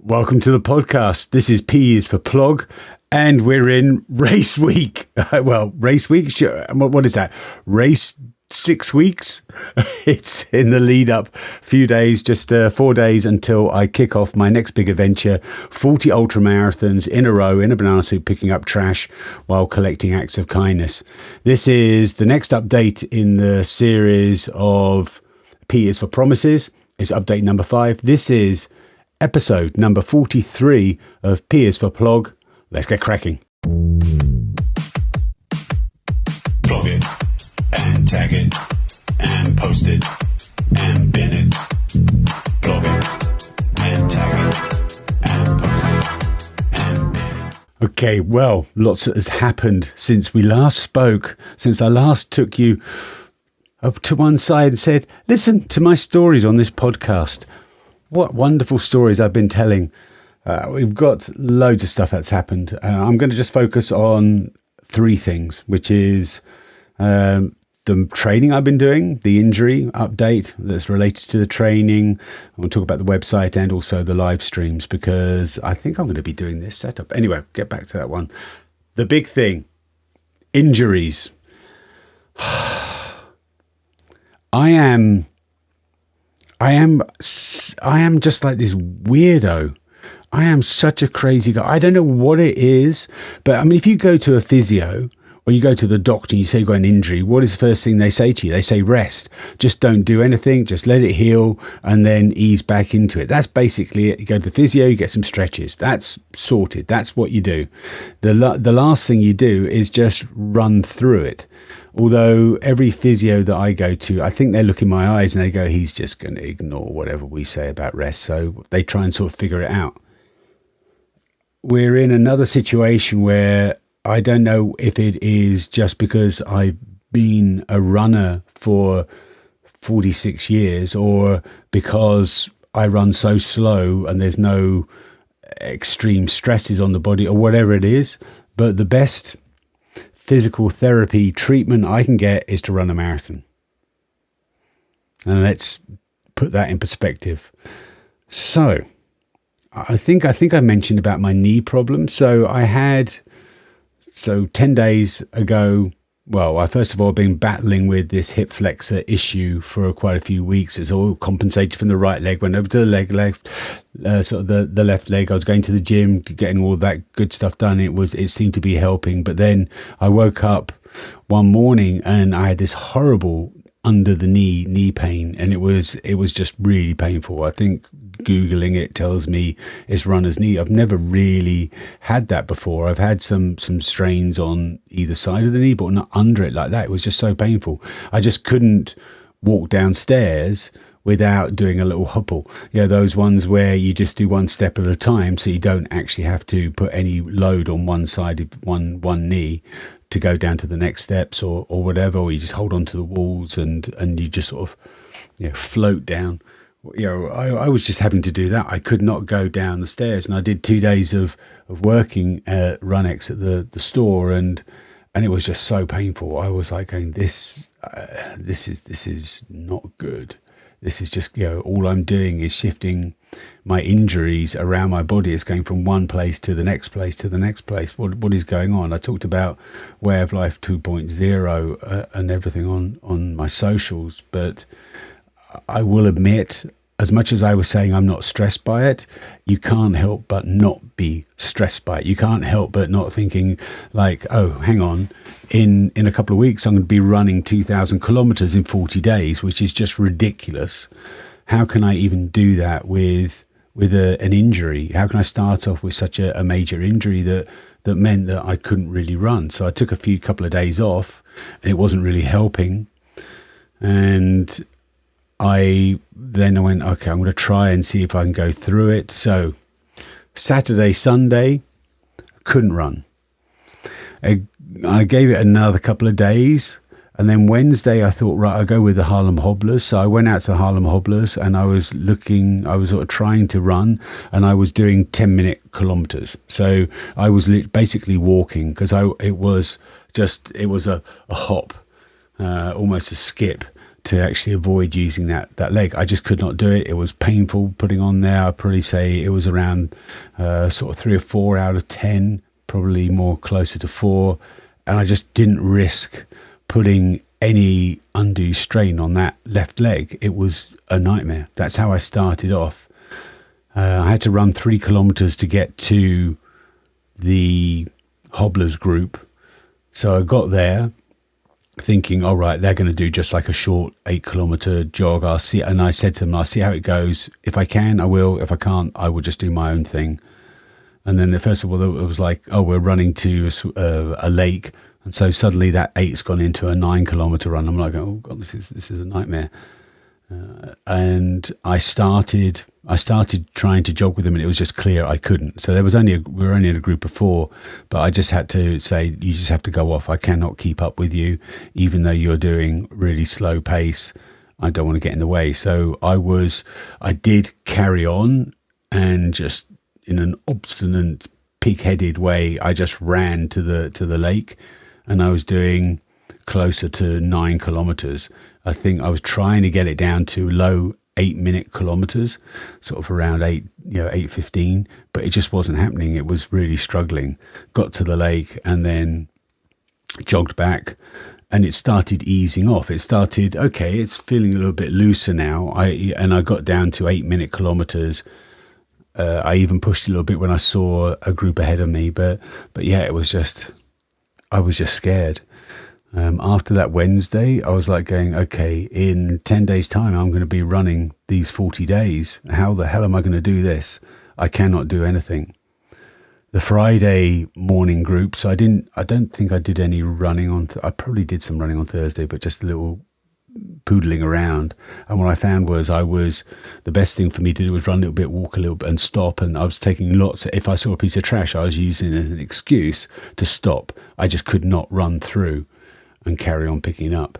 Welcome to the podcast. This is P is for plog, and we're in race week. Well, race week? Sure. What is that? Race 6 weeks? It's in the lead up few days, just 4 days until I kick off my next big adventure, 40 ultra marathons in a row in a banana suit, picking up trash while collecting acts of kindness. This is the next update in the series of P is for promises. It's update number 5. This is episode number 43 of P is for plog. Let's get cracking. Plug it and tag it and post it and bin it. Plug it and tag it and post it and bin it. Okay, well, lots has happened since we last spoke, since I last took you up to one side and said, listen to my stories on this podcast. What wonderful stories I've been telling. We've got loads of stuff that's happened. I'm going to just focus on 3 things, which is the training I've been doing, the injury update that's related to the training. I want to talk about the website and also the live streams, because I think I'm going to be doing this setup. Anyway, get back to that one. The big thing, injuries. I am just like this weirdo. I am such a crazy guy. I don't know what it is, but I mean, if you go to a physio or you go to the doctor and you say you've got an injury, what is the first thing they say to you? They say rest. Just don't do anything. Just let it heal and then ease back into it. That's basically it. You go to the physio, you get some stretches. That's sorted. That's what you do. The last thing you do is just run through it. Although every physio that I go to, I think they look in my eyes and they go, he's just going to ignore whatever we say about rest. So they try and sort of figure it out. We're in another situation where I don't know if it is just because I've been a runner for 46 years or because I run so slow and there's no extreme stresses on the body or whatever it is. But the best physical therapy treatment I can get is to run a marathon. And let's put that in perspective. So I think I mentioned about my knee problem. So 10 days ago, well, I first of all been battling with this hip flexor issue for quite a few weeks. It's all compensated from the right leg, went over to the left, sort of the left leg. I was going to the gym, getting all that good stuff done. It seemed to be helping. But then I woke up one morning and I had this horrible under the knee pain, and it was just really painful. I think Googling it tells me it's runner's knee. I've never really had that before. I've had some strains on either side of the knee, but not under it like that. It was just so painful. I just couldn't walk downstairs without doing a little hopple. Those ones where you just do one step at a time, so you don't actually have to put any load on one side of one knee to go down to the next steps or whatever, or you just hold on to the walls and you just sort of float down. I was just having to do that. I could not go down the stairs, and I did 2 days of working at Runx at the store, and it was just so painful. I was like going, this is not good. This is just, all I'm doing is shifting my injuries around my body. It's going from one place to the next place to the next place. What is going on? I talked about Way of Life 2.0 and everything on my socials, but I will admit, as much as I was saying I'm not stressed by it, you can't help but not be stressed by it. You can't help but not thinking like, oh, hang on, in a couple of weeks I'm going to be running 2,000 kilometers in 40 days, which is just ridiculous. How can I even do that with an injury? How can I start off with such a major injury that meant that I couldn't really run? So I took a couple of days off, and it wasn't really helping. And I went, okay, I'm going to try and see if I can go through it. So Saturday, Sunday, couldn't run. I gave it another couple of days, and then Wednesday I thought, right, I'll go with the Harlem Hobblers. So I went out to the Harlem Hobblers, and I was sort of trying to run, and I was doing 10-minute kilometers. So I was basically walking, because it was a hop, almost a skip to actually avoid using that leg. I just could not do it. It was painful putting on there. I'd probably say it was around sort of 3 or 4 out of 10, probably more closer to 4. And I just didn't risk putting any undue strain on that left leg. It was a nightmare. That's how I started off. I had to run 3 kilometers to get to the hobblers group. So I got there thinking, all right, they're going to do just like a short 8-kilometer jog. I'll see. And I said to them, I'll see how it goes. If I can, I will. If I can't, I will just do my own thing. And then first of all, it was like, oh, we're running to a lake. And so suddenly that 8's gone into a 9-kilometer run. I'm like, oh God, this is a nightmare. And I started trying to jog with them, and it was just clear I couldn't. So we were only in a group of 4, but I just had to say, you just have to go off. I cannot keep up with you, even though you're doing really slow pace. I don't want to get in the way. So I did carry on, and just in an obstinate, pig-headed way, I just ran to the lake, and I was doing closer to 9 kilometers. I think I was trying to get it down to low 8-minute kilometers, sort of around 8:15, but it just wasn't happening. It was really struggling. Got to the lake and then jogged back, and it started easing off. It started, okay, it's feeling a little bit looser now. I got down to 8-minute kilometers. I even pushed a little bit when I saw a group ahead of me, but yeah, I was just scared. After that Wednesday, I was like going, okay, in 10 days time, I'm going to be running these 40 days. How the hell am I going to do this? I cannot do anything. The Friday morning group, so I don't think I did any running I probably did some running on Thursday, but just a little poodling around. And what I found was the best thing for me to do was run a little bit, walk a little bit and stop. And I was taking if I saw a piece of trash, I was using it as an excuse to stop. I just could not run through and carry on picking up.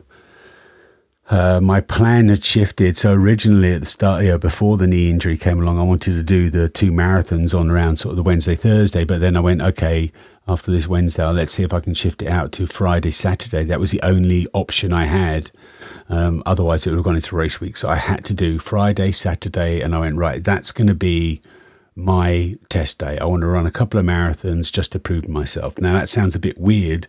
My plan had shifted. So originally at the start, before the knee injury came along, I wanted to do the 2 marathons on around sort of the Wednesday, Thursday. But then I went, okay, after this Wednesday, let's see if I can shift it out to Friday, Saturday. That was the only option I had. Otherwise it would have gone into race week. So I had to do Friday, Saturday. And I went, right, that's going to be my test day. I want to run a couple of marathons just to prove to myself. Now that sounds a bit weird,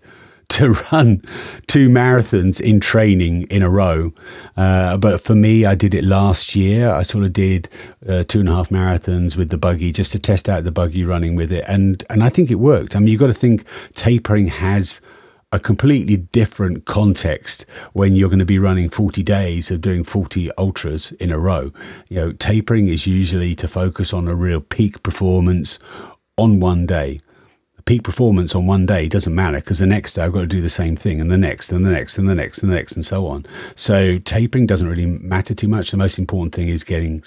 to run 2 marathons in training in a row. But for me, I did it last year. I sort of did 2.5 marathons with the buggy just to test out the buggy running with it. And I think it worked. I mean, you've got to think tapering has a completely different context when you're going to be running 40 days of doing 40 ultras in a row. Tapering is usually to focus on a real peak performance on one day. Peak performance on one day doesn't matter, because the next day I've got to do the same thing, and the next and the next and the next and the next and so on. So tapering doesn't really matter too much. The most important thing is getting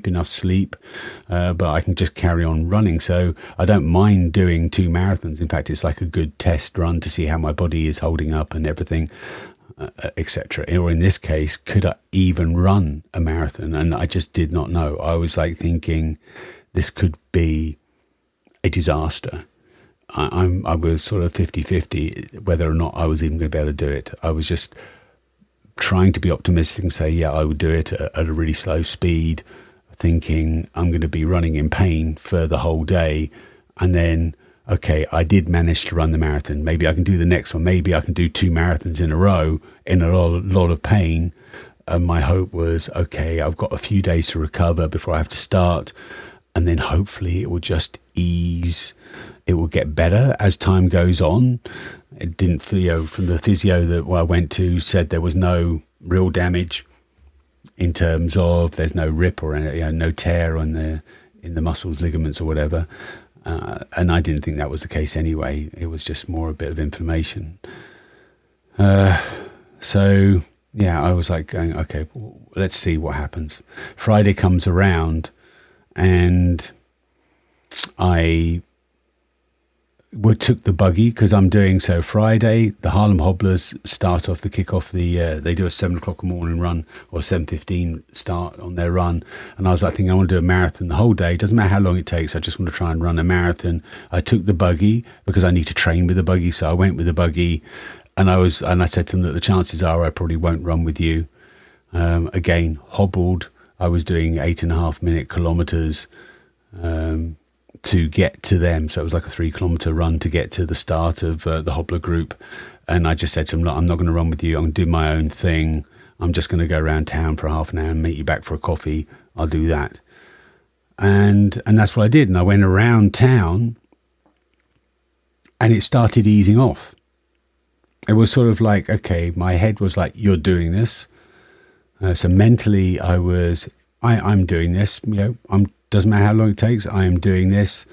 enough sleep, but I can just carry on running. So I don't mind doing 2 marathons. In fact, it's like a good test run to see how my body is holding up and everything, etc. Or in this case, could I even run a marathon? And I just did not know. I was like thinking this could be a disaster. I was sort of 50-50 whether or not I was even going to be able to do it. I was just trying to be optimistic and say, yeah, I would do it at a really slow speed, thinking I'm going to be running in pain for the whole day. And then, okay, I did manage to run the marathon. Maybe I can do the next one. Maybe I can do 2 marathons in a row in a lot of pain. And my hope was, okay, I've got a few days to recover before I have to start. And then hopefully it will just ease. It will get better as time goes on. It didn't feel, from the physio that I went to, said there was no real damage in terms of there's no rip or no tear in the muscles, ligaments or whatever. And I didn't think that was the case anyway. It was just more a bit of inflammation. So yeah, I was like going, okay, well, let's see what happens. Friday comes around and I took the buggy, because I'm doing so Friday. The Harlem Hobblers kick off they do a 7 o'clock in the morning run, or 7:15 start on their run. And I was like thinking, I want to do a marathon the whole day. It doesn't matter how long it takes. I just want to try and run a marathon. I took the buggy because I need to train with the buggy. So I went with the buggy, and I said to them that the chances are I probably won't run with you. Again, hobbled. I was doing 8.5 minute kilometers to get to them. So it was like a 3 kilometer run to get to the start of the hobbler group. And I just said to them, look, I'm not going to run with you. I'm going to do my own thing. I'm just going to go around town for half an hour and meet you back for a coffee. I'll do that. And that's what I did. And I went around town and it started easing off. It was sort of like, okay, my head was like, you're doing this. So mentally I'm doing this, doesn't matter how long it takes. I am doing this.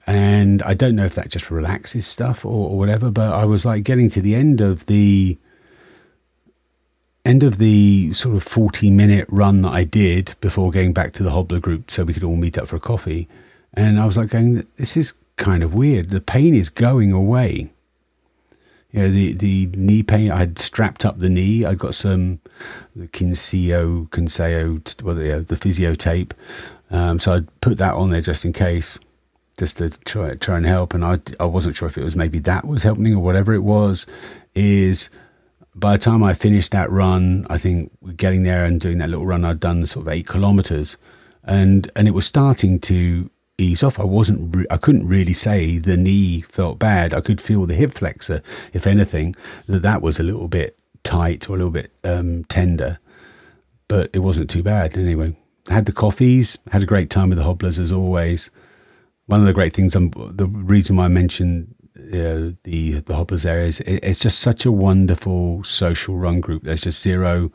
And I don't know if that just relaxes stuff or whatever, but I was like getting to the end of the sort of 40-minute run that I did before going back to the hobbler group so we could all meet up for a coffee. And I was like going, this is kind of weird. The pain is going away. The knee pain, I had strapped up the knee. I got some the Kinseo, the physio tape. So I'd put that on there just in case, just to try and help. And I wasn't sure if it was maybe that was helping or whatever it was. Is by the time I finished that run, I think getting there and doing that little run, I'd done sort of 8 kilometers, and it was starting to ease off. I couldn't really say the knee felt bad. I could feel the hip flexor, if anything, that was a little bit tight or a little bit tender, but it wasn't too bad. Anyway, I had the coffees, had a great time with the hobblers as always. One of the great things, the reason why I mentioned the hobblers area is it's just such a wonderful social run group. There's just zero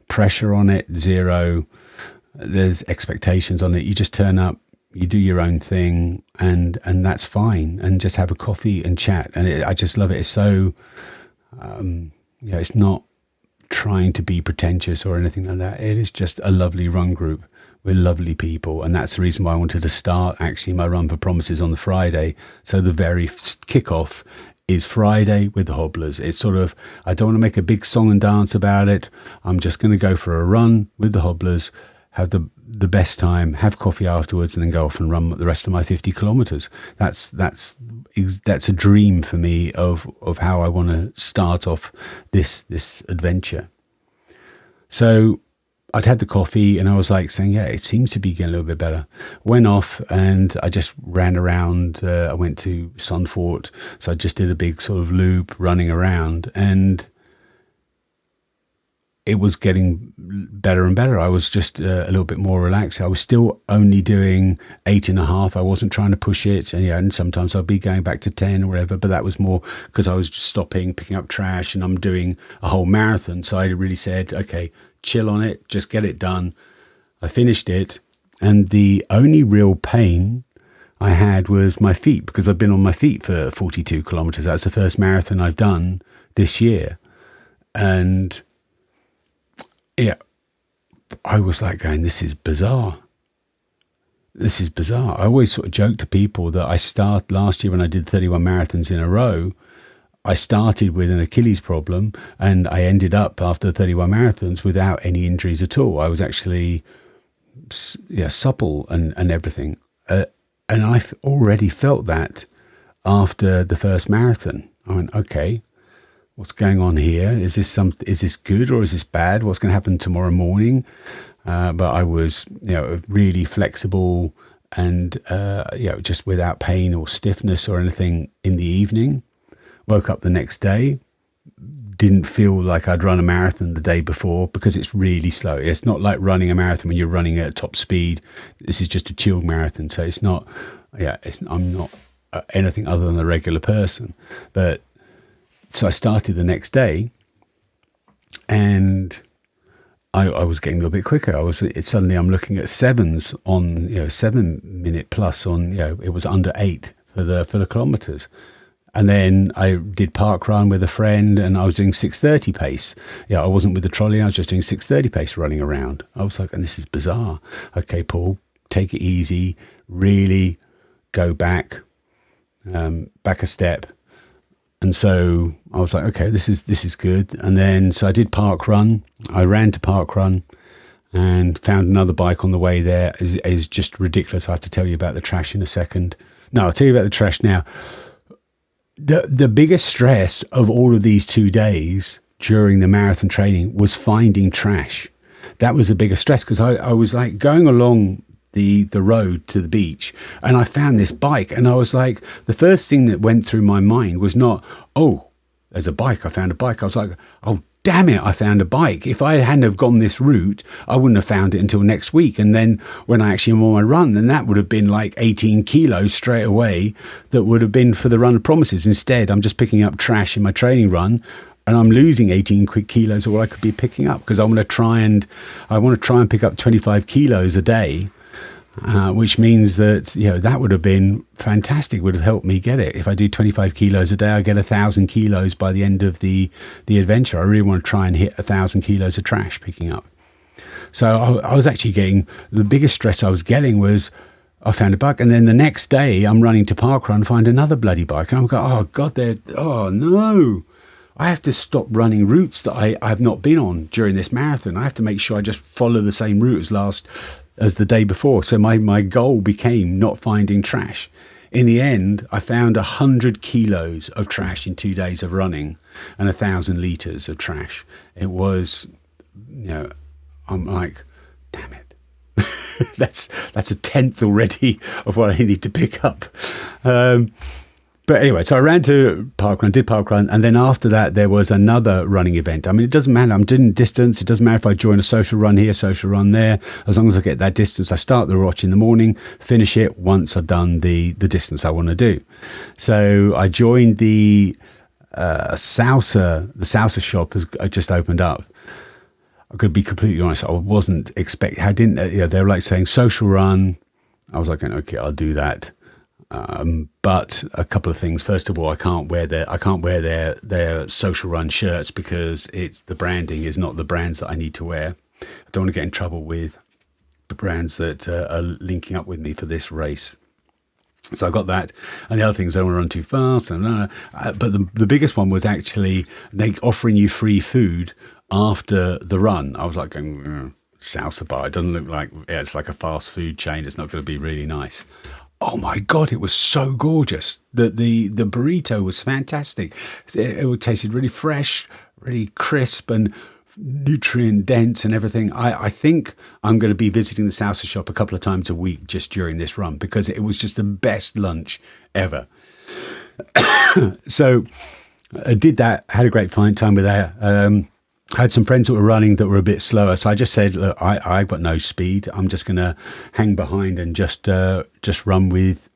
pressure on it, there's expectations on it. You just turn up, you do your own thing, and that's fine, and just have a coffee and chat. And I just love it. It's so it's not trying to be pretentious or anything like that. It is just a lovely run group with lovely people, and that's the reason why I wanted to start actually my run for promises on the Friday. So the very kickoff is Friday with the hobblers. It's sort of, I don't want to make a big song and dance about it. I'm just going to go for a run with the hobblers, have the best time, have coffee afterwards, and then go off and run the rest of my 50 kilometers. That's a dream for me of how I want to start off this adventure. So I'd had the coffee and I was like saying, yeah, it seems to be getting a little bit better. Went off and I just ran around. I went to Sunfort. So I just did a big sort of loop running around, and it was getting better and better. I was just a little bit more relaxed. I was still only doing 8.5. I wasn't trying to push it. And sometimes I'd be going back to 10 or whatever, but that was more because I was just stopping, picking up trash, and I'm doing a whole marathon. So I really said, okay, chill on it, just get it done. I finished it, and the only real pain I had was my feet, because I've been on my feet for 42 kilometers. That's the first marathon I've done this year. And yeah, I was like going, this is bizarre. This is bizarre. I always sort of joke to people that last year when I did 31 marathons in a row, I started with an Achilles problem, and I ended up after 31 marathons without any injuries at all. I was actually supple and everything. And I've already felt that after the first marathon. I went, okay, what's going on here? Is this good or is this bad? What's going to happen tomorrow morning? But I was, really flexible and, just without pain or stiffness or anything in the evening. Woke up the next day, didn't feel like I'd run a marathon the day before, because it's really slow. It's not like running a marathon when you're running at top speed. This is just a chilled marathon. So it's not, I'm not anything other than a regular person. But so I started the next day, and I was getting a little bit quicker. Suddenly I'm looking at sevens on, 7 minute plus on, it was under 8 for the kilometers. And then I did park run with a friend, and I was doing 6:30 pace. I wasn't with the trolley. I was just doing 6:30 pace running around. I was like, and this is bizarre. Okay, Paul, take it easy. Really go back a step. And so I was like, okay, this is good. And then, so I did park run. I ran to park run and found another bike on the way there. Is just ridiculous. I have to tell you about the trash in a second. No, I'll tell you about the trash now. The biggest stress of all of these 2 days during the marathon training was finding trash. That was the biggest stress, because I was like going along the road to the beach, and I found this bike, and I was like, the first thing that went through my mind was not, oh, there's a bike, I found a bike. I was like, oh, damn it, I found a bike. If I hadn't have gone this route, I wouldn't have found it until next week. And then when I actually am on my run, then that would have been like 18 kilos straight away that would have been for the run of promises. Instead, I'm just picking up trash in my training run, and I'm losing 18 quick kilos of what I could be picking up, because I want to try and pick up 25 kilos a day. Which means that, you know, that would have been fantastic, would have helped me get it. If I do 25 kilos a day, I get 1,000 kilos by the end of the adventure. I really want to try and hit 1,000 kilos of trash picking up. So I was actually getting, the biggest stress I was getting was, I found a bike, and then the next day I'm running to parkrun, find another bloody bike, and I'm going, oh God, oh no. I have to stop running routes that I have not been on during this marathon. I have to make sure I just follow the same route as the day before. So my goal became not finding trash. In the end, I found 100 kilos of trash in 2 days of running, and 1,000 litres of trash. It was, you know, I'm like, damn it. that's a tenth already of what I need to pick up. But anyway, so I ran to parkrun, did parkrun, and then after that there was another running event. I mean, it doesn't matter. I'm doing distance. It doesn't matter if I join a social run here, social run there. As long as I get that distance, I start the watch in the morning, finish it once I've done the distance I want to do. So I joined the salsa shop has just opened up. I could be completely honest. I wasn't expecting. I didn't. They were like saying social run. I was like, okay, I'll do that. But a couple of things. First of all, I can't wear their social run shirts, because the branding is not the brands that I need to wear. I don't want to get in trouble with the brands that are linking up with me for this race. So I got that, and the other things, I don't want to run too fast. But the biggest one was actually they offering you free food after the run. I was like going, salsa bar. It doesn't look like, it's like a fast food chain. It's not going to be really nice. Oh my God, it was so gorgeous. The burrito was fantastic. It tasted really fresh, really crisp, and nutrient dense and everything. I think I'm going to be visiting the salsa shop a couple of times a week just during this run, because it was just the best lunch ever. So I did that, had a great fine time with that. I had some friends that were running that were a bit slower, so I just said, look, I've got no speed. I'm just going to hang behind and just run with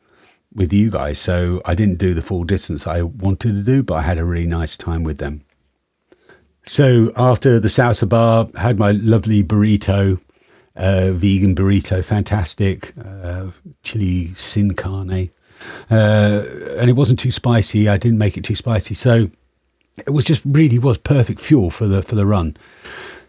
you guys. So I didn't do the full distance I wanted to do, but I had a really nice time with them. So after the salsa bar, I had my lovely burrito, vegan burrito, fantastic, chili sin carne, and it wasn't too spicy. I didn't make it too spicy, so it was just really was perfect fuel for the run.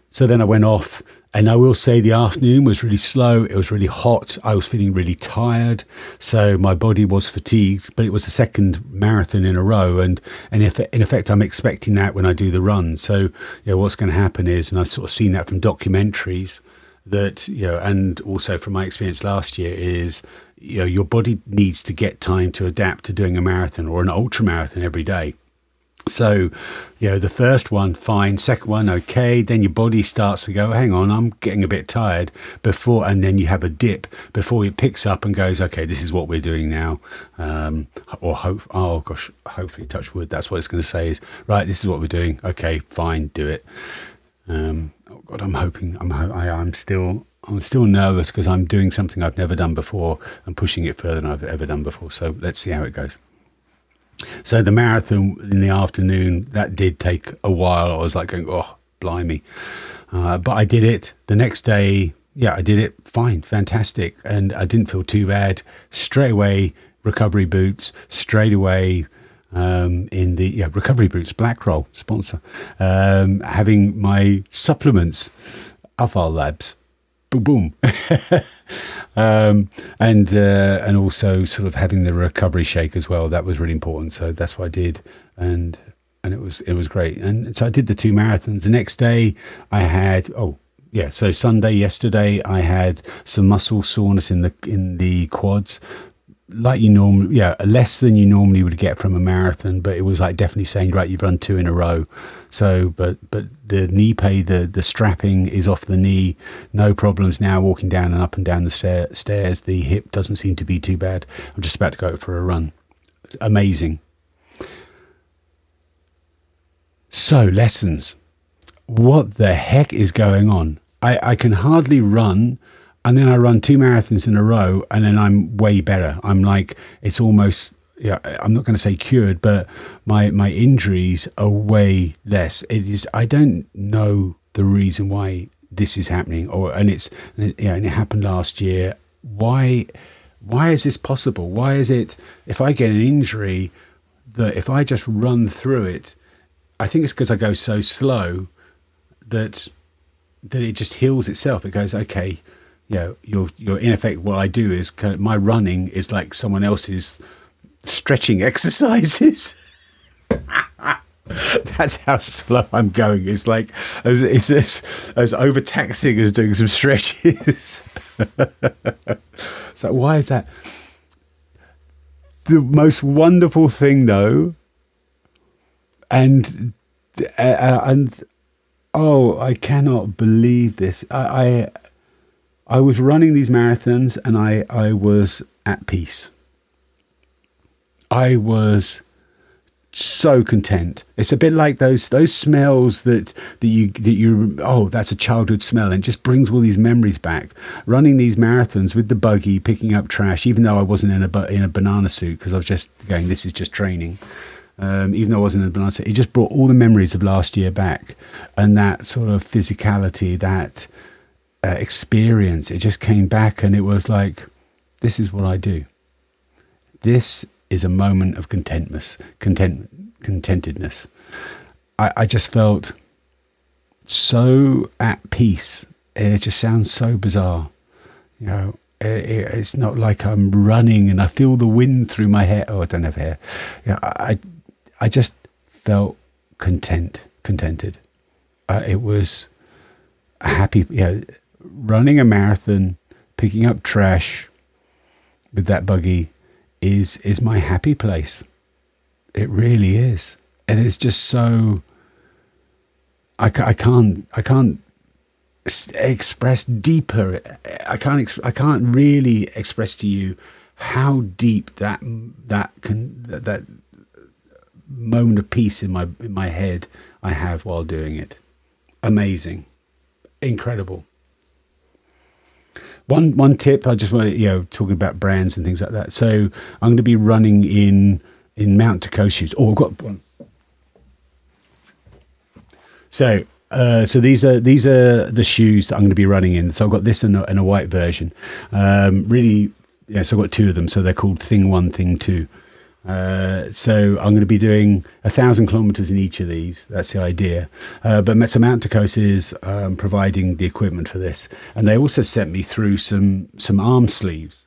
So then I went off, and I will say the afternoon was really slow. It was really hot. I was feeling really tired, so my body was fatigued. But it was the second marathon in a row, and in effect, I'm expecting that when I do the run. So what's going to happen is, and I've sort of seen that from documentaries, that and also from my experience last year, is your body needs to get time to adapt to doing a marathon or an ultra marathon every day. So, the first one, fine. Second one, okay. Then your body starts to go, hang on, I'm getting a bit tired and then you have a dip before it picks up and goes, okay, this is what we're doing now. Hopefully, touch wood, that's what it's going to say is, right, this is what we're doing. Okay, fine, do it. Oh God, I'm still nervous because I'm doing something I've never done before and pushing it further than I've ever done before. So let's see how it goes. So the marathon in the afternoon, that did take a while. I was like going, oh, blimey. But I did it. The next day, I did it fine, fantastic. And I didn't feel too bad. Straight away, recovery boots, straight away in the recovery boots, Black Roll, sponsor. Having my supplements, Alpha Labs. Boom. And also sort of having the recovery shake as well. That was really important. So that's what I did, and it was great. And so I did the 2 marathons. The next day I had so Sunday yesterday I had some muscle soreness in the quads. like you normally, yeah, less than you normally would get from a marathon, but it was like definitely saying, right, you've run 2 in a row. So, but the knee pay, the strapping is off the knee, no problems now walking down and up and down the stairs. The hip doesn't seem to be too bad. I'm just about to go for a run. Amazing. So, lessons. What the heck is going on? I can hardly run, and then I run 2 marathons in a row, and then I'm way better. I'm like, it's almost, yeah, I'm not going to say cured, but my injuries are way less. It is, I don't know the reason why this is happening, and it happened last year. Why is this possible? Why is it, if I get an injury, that if I just run through it, I think it's because I go so slow that it just heals itself. It goes, okay, you're in effect, what I do is kind of, my running is like someone else's stretching exercises. That's how slow I'm going. It's like as overtaxing as doing some stretches. So why is that? The most wonderful thing though, and oh, I cannot believe this. I was running these marathons and I was at peace. I was so content. It's a bit like those smells that you oh, that's a childhood smell, and it just brings all these memories back. Running these marathons with the buggy, picking up trash, even though I wasn't in a banana suit, because I was just going, this is just training. Even though I wasn't in the banana suit, it just brought all the memories of last year back, and that sort of physicality, that experience. It just came back, and it was like, this is what I do. This is a moment of contentedness. I just felt so at peace. It just sounds so bizarre, it's not like I'm running and I feel the wind through my hair. Oh, I don't have hair. I just felt contented. It was a happy, running a marathon, picking up trash with that buggy is my happy place. It really is. And it's just so, I can't express deeper. I can't really express to you how deep that moment of peace in my head I have while doing it. Amazing, incredible. One tip, I just want to, talking about brands and things like that. So I'm going to be running in Mount Tacos shoes. Oh, I've got one. So these are the shoes that I'm going to be running in. So I've got this and a white version. So I've got 2 of them. So they're called Thing 1, Thing 2. So I'm going to be doing 1,000 kilometers in each of these. That's the idea. But so Mount Tacos is providing the equipment for this, and they also sent me through some arm sleeves.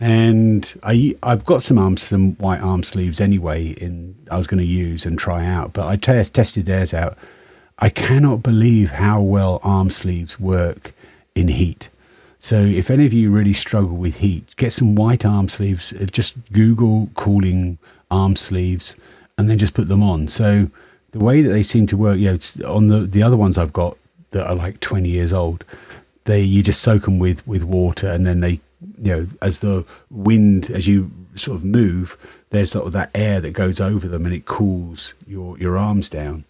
And I've got some white arm sleeves anyway. I was going to use and try out, but I tested theirs out. I cannot believe how well arm sleeves work in heat. So if any of you really struggle with heat, get some white arm sleeves. Just Google cooling arm sleeves and then just put them on. So the way that they seem to work, on the other ones I've got that are like 20 years old, you just soak them with water, and then they, as the wind, as you sort of move, there's sort of that air that goes over them and it cools your arms down.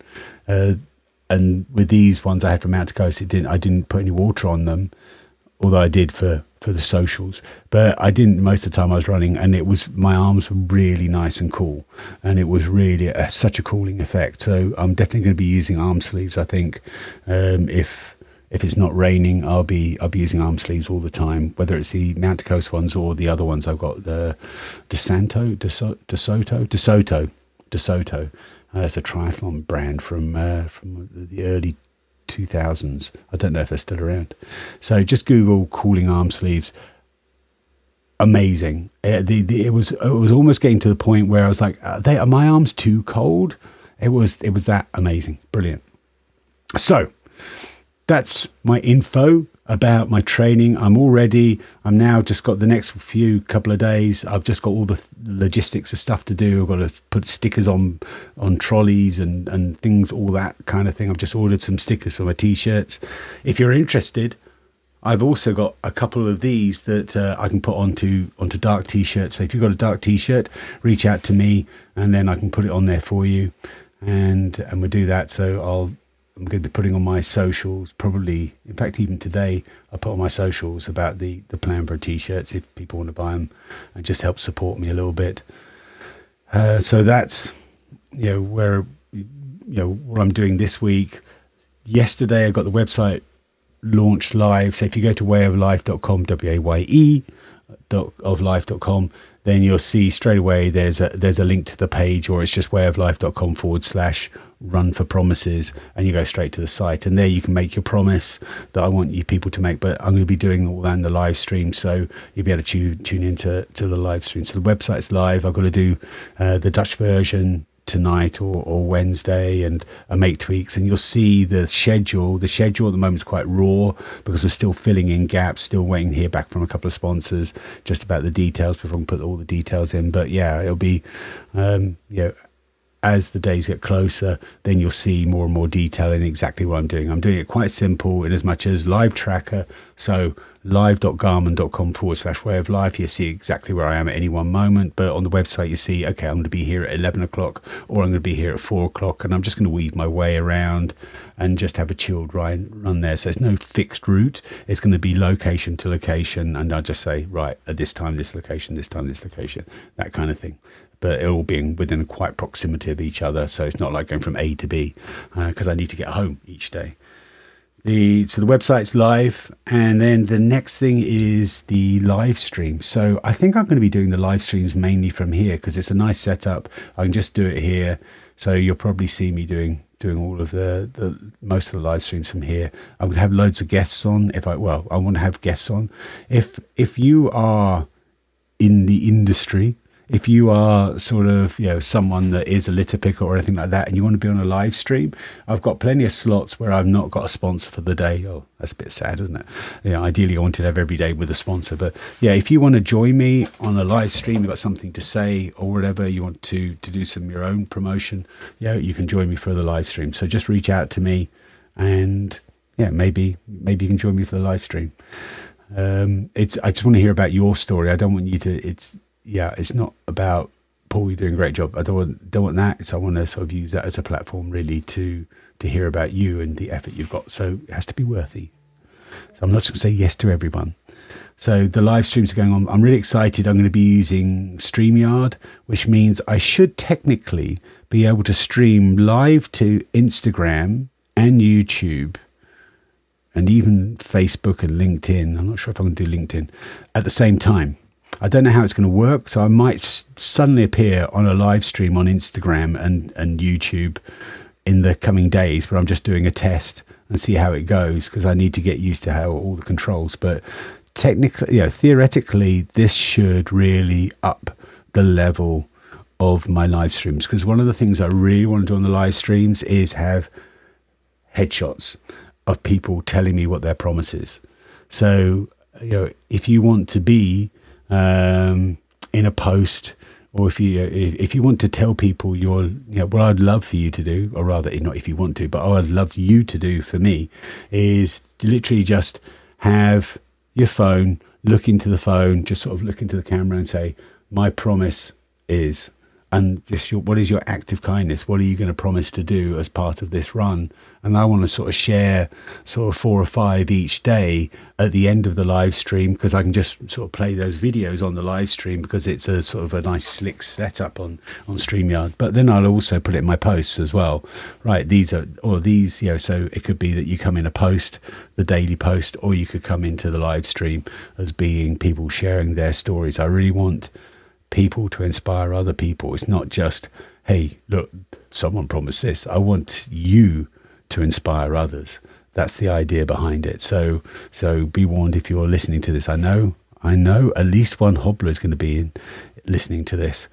And with these ones I had from Mount Tacos, I didn't put any water on them, although I did for the socials, but I didn't most of the time I was running, and my arms were really nice and cool, and it was really such a cooling effect. So I'm definitely going to be using arm sleeves. I think if it's not raining, I'll be using arm sleeves all the time, whether it's the Mount Tacos ones or the other ones. I've got the DeSoto. It's a triathlon brand from the early 2000s. I don't know if they're still around. So just Google cooling arm sleeves. Amazing. It was almost getting to the point where I was like, are my arms too cold? It was that amazing. Brilliant. So that's my info. about my training. I'm now just got the next couple of days. I've just got all the logistics of stuff to do. I've got to put stickers on trolleys and things, all that kind of thing. I've just ordered some stickers for my t-shirts. If you're interested, I've also got a couple of these that I can put onto dark t-shirts. So if you've got a dark t-shirt, reach out to me and then I can put it on there for you, and we'll do that. So I'm going to be putting on my socials, probably, in fact, even today, I put on my socials about the plan for t-shirts if people want to buy them and just help support me a little bit. So that's, where, what I'm doing this week. Yesterday, I got the website launched live. So if you go to wayeoflife.com, WAYE of life.com, then you'll see straight away there's a link to the page, or it's just wayeoflife.com/run for promises, and you go straight to the site, and there you can make your promise that I want you people to make. But I'm going to be doing all that in the live stream, so you'll be able to tune into the live stream. So the website's live. I've got to do the Dutch version tonight or Wednesday and make tweaks, and you'll see the schedule. The schedule at the moment is quite raw because we're still filling in gaps, still waiting to hear back from a couple of sponsors just about the details before I can put all the details in. But yeah, it'll be as the days get closer, then you'll see more and more detail in exactly what I'm doing. I'm doing it quite simple in as much as live tracker. So live.garmin.com/way-of-life. You see exactly where I am at any one moment. But on the website, you see, okay, I'm going to be here at 11 o'clock, or I'm going to be here at 4 o'clock. And I'm just going to weave my way around and just have a chilled run there. So there's no fixed route. It's going to be location to location. And I'll just say, right, at this time, this location, this time, this location, that kind of thing. But it all being within quite proximity of each other. So it's not like going from A to B, because I need to get home each day. So the website's live, and then the next thing is the live stream. So I think I'm going to be doing the live streams mainly from here because it's a nice setup. I can just do it here. So you'll probably see me doing all of the most of the live streams from here. I'm going to have loads of guests on. I want to have guests on. If you are in the industry, if you are sort of, someone that is a litter picker or anything like that, and you want to be on a live stream, I've got plenty of slots where I've not got a sponsor for the day. Oh, that's a bit sad, isn't it? Ideally I wanted to have every day with a sponsor. But yeah, if you want to join me on a live stream, you've got something to say or whatever, you want to do some your own promotion, you can join me for the live stream. So just reach out to me, and maybe you can join me for the live stream. I just want to hear about your story. I don't want you to, it's not about, Paul, you're doing a great job. I don't want that. So I want to sort of use that as a platform really to hear about you and the effort you've got. So it has to be worthy. So I'm not just going to say yes to everyone. So the live streams are going on. I'm really excited. I'm going to be using StreamYard, which means I should technically be able to stream live to Instagram and YouTube and even Facebook and LinkedIn. I'm not sure if I'm going to do LinkedIn at the same time. I don't know how it's going to work, so I might suddenly appear on a live stream on Instagram and YouTube in the coming days, where I'm just doing a test and see how it goes, because I need to get used to how all the controls. But technically, theoretically, this should really up the level of my live streams, because one of the things I really want to do on the live streams is have headshots of people telling me what their promise is. So, if you want to be in a post, or if you want to tell people what I'd love for you to do, or rather not if you want to, but what I'd love you to do for me is literally just have your phone, look into the phone, just sort of look into the camera and say, my promise is, and just what is your act of kindness? What are you going to promise to do as part of this run? And I want to sort of share sort of 4 or 5 each day at the end of the live stream, because I can just sort of play those videos on the live stream, because it's a sort of a nice slick setup on StreamYard. But then I'll also put it in my posts as well. Right, so it could be that you come in a post, the daily post, or you could come into the live stream as being people sharing their stories. I really want people to inspire other people. It's not just, hey, look, someone promised this. I want you to inspire others. That's the idea behind it. So be warned if you're listening to this. I know at least one hobbler is going to be listening to this.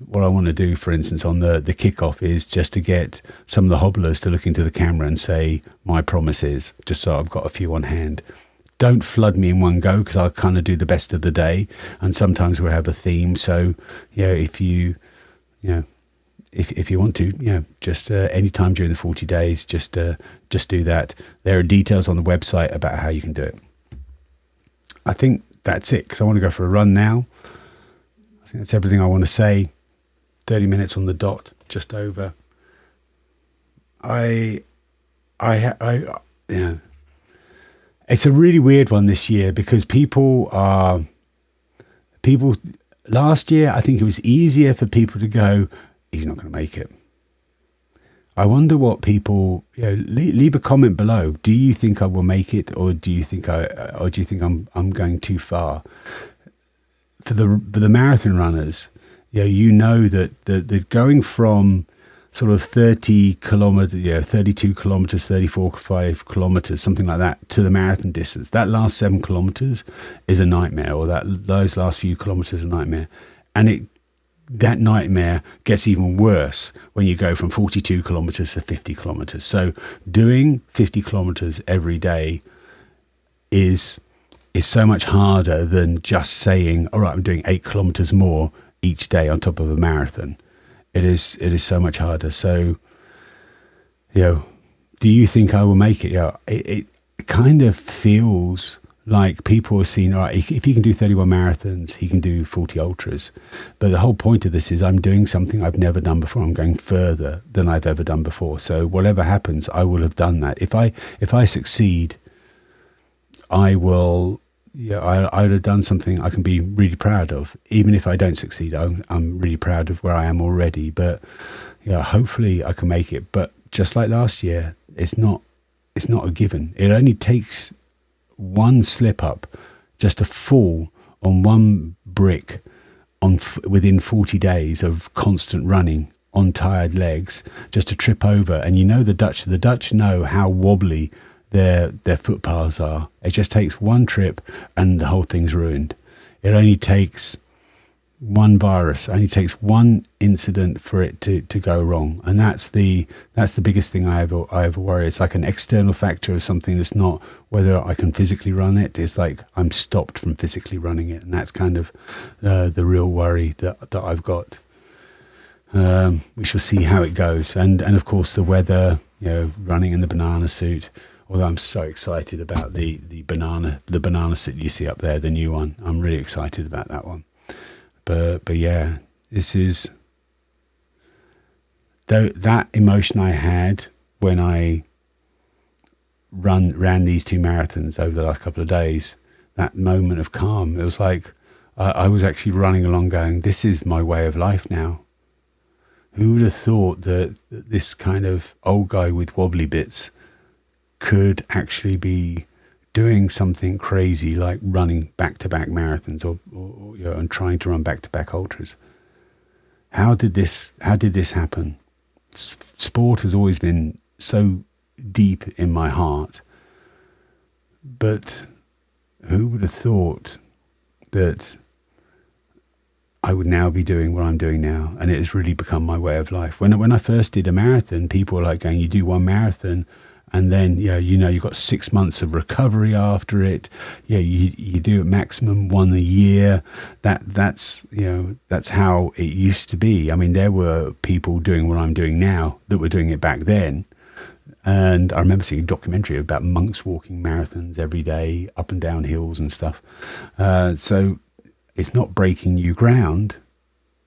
What I want to do, for instance, on the kickoff is just to get some of the hobblers to look into the camera and say, my promise is, just so I've got a few on hand. don't flood me in one go, because I'll kind of do the best of the day, and sometimes we'll have a theme. So if you if you want to, just any time during the 40 days, just do that. There are details on the website about how you can do it. I think that's it, because I want to go for a run now. I think that's everything I want to say. 30 minutes on the dot, just over. It's a really weird one this year, because people last year, I think it was easier for people to go, he's not going to make it. I wonder what people, leave a comment below. Do you think I will make it, or do you think I'm going too far? For the marathon runners, that going from sort of 30 kilometers, 32 kilometers, 5 kilometers, something like that, to the marathon distance, that last 7 kilometers is a nightmare, or those last few kilometers are a nightmare. And that nightmare gets even worse when you go from 42 kilometers to 50 kilometers. So doing 50 kilometers every day is so much harder than just saying, all right, I'm doing 8 kilometers more each day on top of a marathon. It is so much harder. So, do you think I will make it? It kind of feels like people are seeing, all right, if he can do 31 marathons, he can do 40 ultras. But the whole point of this is I'm doing something I've never done before. I'm going further than I've ever done before. So whatever happens, I will have done that. If I succeed, I will. I would have done something I can be really proud of. Even if I don't succeed, I'm really proud of where I am already. But hopefully I can make it. But just like last year, it's not a given. It only takes one slip up, just a fall on one brick, within 40 days of constant running on tired legs, just to trip over. And the Dutch know how wobbly their footpaths are. It just takes one trip and the whole thing's ruined. It only takes one virus, only takes one incident for it to go wrong. And that's the biggest thing I ever worry. It's like an external factor of something that's not whether I can physically run it. It's like I'm stopped from physically running it. And that's kind of the real worry that I've got. We shall see how it goes. And of course the weather, running in the banana suit. Although I'm so excited about the banana suit you see up there, the new one. I'm really excited about that one. But yeah, this is that emotion I had when I ran these 2 marathons over the last couple of days. That moment of calm. It was like I was actually running along, going, "This is my way of life now." Who would have thought that this kind of old guy with wobbly bits could actually be doing something crazy like running back-to-back marathons or and trying to run back-to-back ultras? How did this happen? Sport has always been so deep in my heart, but who would have thought that I would now be doing what I'm doing now? And it has really become my way of life. When I first did a marathon, people were like going, you do one marathon and then, you've got 6 months of recovery after it. You do a maximum one a year. That's how it used to be. I mean, there were people doing what I'm doing now that were doing it back then. And I remember seeing a documentary about monks walking marathons every day, up and down hills and stuff. So it's not breaking new ground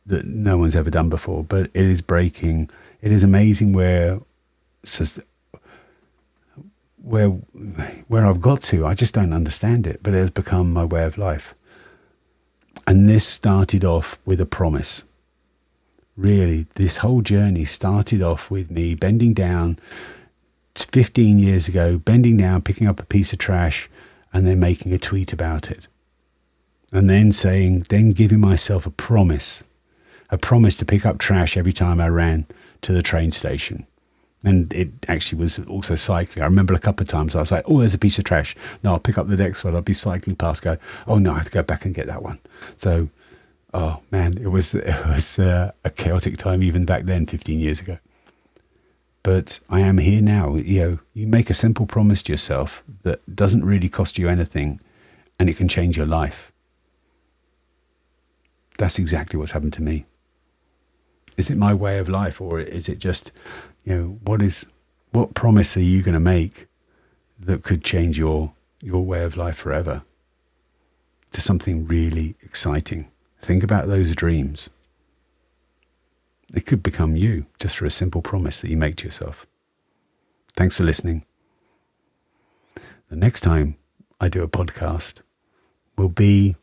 that no one's ever done before, but it is breaking. It is amazing where I've got to. I just don't understand it, but it has become my way of life. And this started off with a promise. Really, this whole journey started off with me bending down 15 years ago, picking up a piece of trash and then making a tweet about it. And then giving myself a promise to pick up trash every time I ran to the train station. And it actually was also cycling. I remember a couple of times I was like, oh, there's a piece of trash. No, I'll pick up the next one. I'll be cycling past, go, oh no, I have to go back and get that one. So, oh man, it was a chaotic time even back then, 15 years ago. but I am here now. You make a simple promise to yourself that doesn't really cost you anything, and it can change your life. That's exactly what's happened to me. Is it my way of life, or is it just, what promise are you going to make that could change your way of life forever to something really exciting? Think about those dreams. It could become you just for a simple promise that you make to yourself. Thanks for listening. The next time I do a podcast will be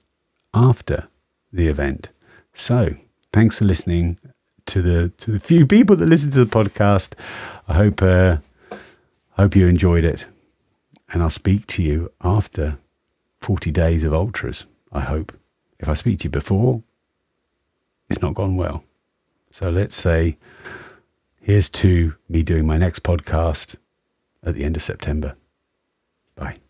after the event. So thanks for listening to the few people that listen to the podcast. I hope you enjoyed it, and I'll speak to you after 40 days of ultras. I hope. If I speak to you before, it's not gone well. So let's say here's to me doing my next podcast at the end of September. Bye.